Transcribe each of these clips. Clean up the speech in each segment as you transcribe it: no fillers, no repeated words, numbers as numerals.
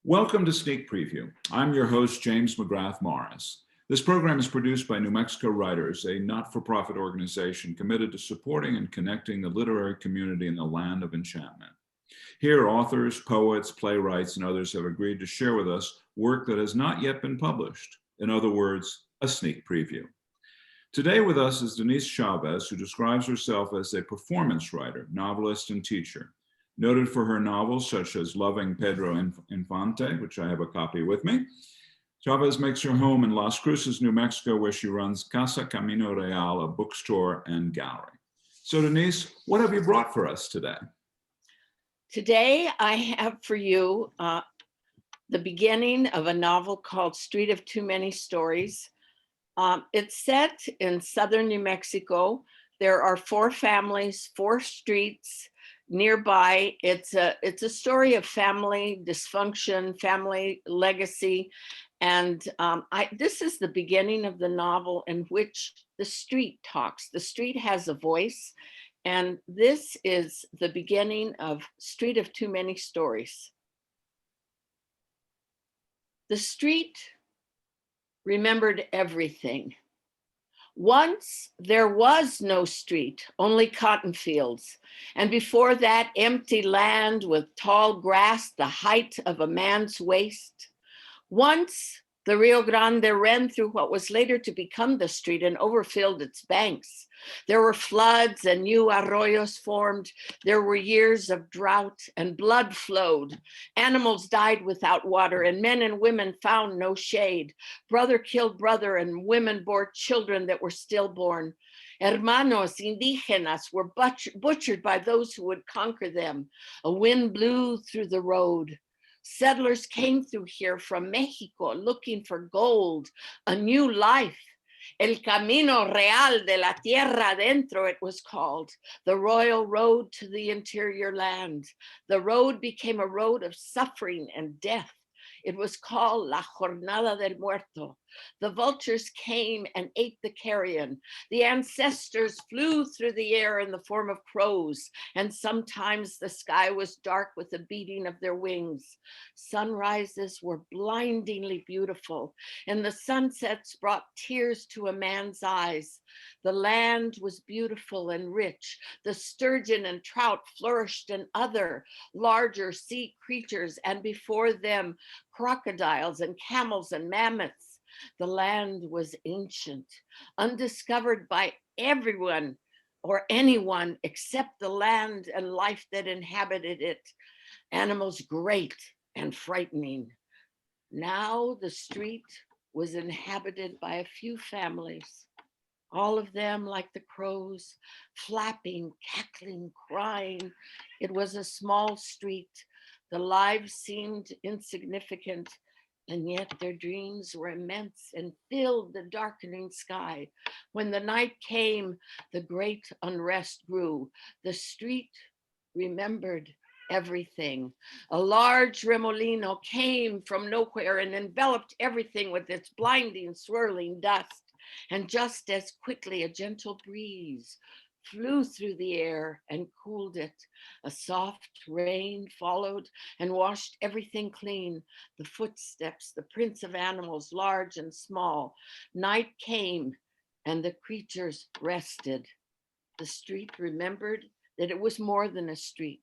Welcome to Sneak Preview. I'm your host, James McGrath Morris. This program is produced by New Mexico Writers, a not-for-profit organization committed to supporting and connecting the literary community in the Land of Enchantment. Here, authors, poets, playwrights, and others have agreed to share with us work that has not yet been published. In other words, a sneak preview. Today with us is Denise Chávez, who describes herself as a performance writer, novelist, and teacher. Noted for her novels such as Loving Pedro Infante, which I have a copy with me. Chávez makes her home in Las Cruces, New Mexico, where she runs Casa Camino Real, a bookstore and gallery. So Denise, what have you brought for us today? Today, I have for you the beginning of a novel called Street of Too Many Stories. It's set in southern New Mexico. There are 4 families, 4 streets nearby. It's a story of family dysfunction, family legacy. And this is the beginning of the novel in which the street talks. The street has a voice. And this is the beginning of Street of Too Many Stories. The street remembered everything. Once there was no street, only cotton fields. And before that, empty land with tall grass, the height of a man's waist. Once the Rio Grande ran through what was later to become the street and overfilled its banks. There were floods and new arroyos formed. There were years of drought and blood flowed. Animals died without water and men and women found no shade. Brother killed brother and women bore children that were stillborn. Hermanos indígenas were butchered by those who would conquer them. A wind blew through the road. Settlers came through here from Mexico looking for gold, a new life. El Camino Real de la Tierra Adentro, it was called, the royal road to the interior land. The road became a road of suffering and death. It was called La Jornada del Muerto. The vultures came and ate the carrion. The ancestors flew through the air in the form of crows, and sometimes the sky was dark with the beating of their wings. Sunrises were blindingly beautiful, and the sunsets brought tears to a man's eyes. The land was beautiful and rich. The sturgeon and trout flourished, and other larger sea creatures, and before them, crocodiles and camels and mammoths. The land was ancient, undiscovered by everyone or anyone except the land and life that inhabited it. Animals great and frightening. Now the street was inhabited by a few families, all of them like the crows, flapping, cackling, crying. It was a small street. The lives seemed insignificant, and yet their dreams were immense and filled the darkening sky. When the night came, the great unrest grew. The street remembered everything. A large remolino came from nowhere and enveloped everything with its blinding, swirling dust. And just as quickly, a gentle breeze flew through the air and cooled it. A soft rain followed and washed everything clean. The footsteps, the prints of animals, large and small. Night came and the creatures rested. The street remembered that it was more than a street.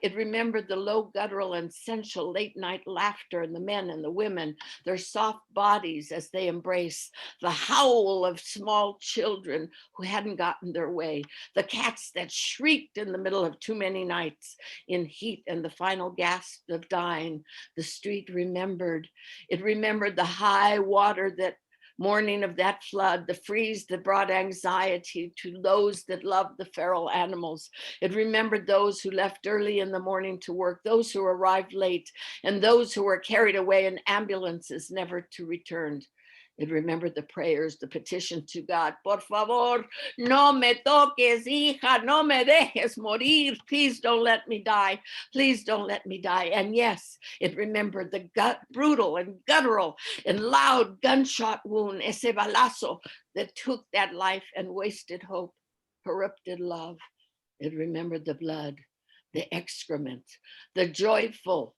It remembered the low guttural and sensual late night laughter and the men and the women, their soft bodies as they embrace, the howl of small children who hadn't gotten their way, the cats that shrieked in the middle of too many nights in heat and the final gasp of dying. The street remembered. It remembered the high water that morning of that flood, the freeze that brought anxiety to those that loved the feral animals. It remembered those who left early in the morning to work, those who arrived late, and those who were carried away in ambulances never to return. It remembered the prayers, the petition to God. Por favor, no me toques, hija, no me dejes morir. Please don't let me die. Please don't let me die. And yes, it remembered the brutal and guttural and loud gunshot wound, ese balazo, that took that life and wasted hope, corrupted love. It remembered the blood, the excrement, the joyful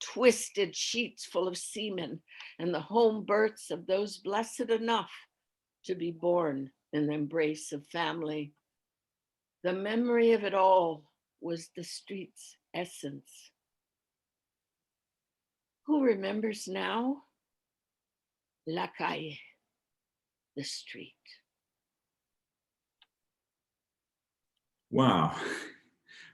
twisted sheets full of semen, and the home births of those blessed enough to be born in the embrace of family. The memory of it all was the street's essence. Who remembers now? La calle, the street. Wow.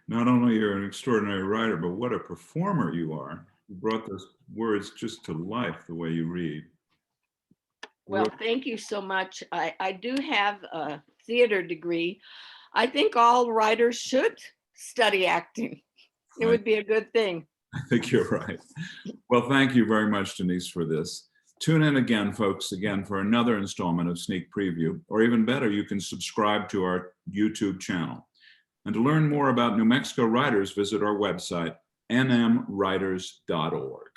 Not only you're an extraordinary writer, but what a performer you are. You brought those words just to life the way you read. Well, thank you so much. I do have a theater degree. I think all writers should study acting. It would be a good thing. I think you're right. Well, thank you very much, Denise, for this. Tune in again, folks, for another installment of Sneak Preview, or even better, you can subscribe to our YouTube channel. And to learn more about New Mexico writers, visit our website, nmwriters.org.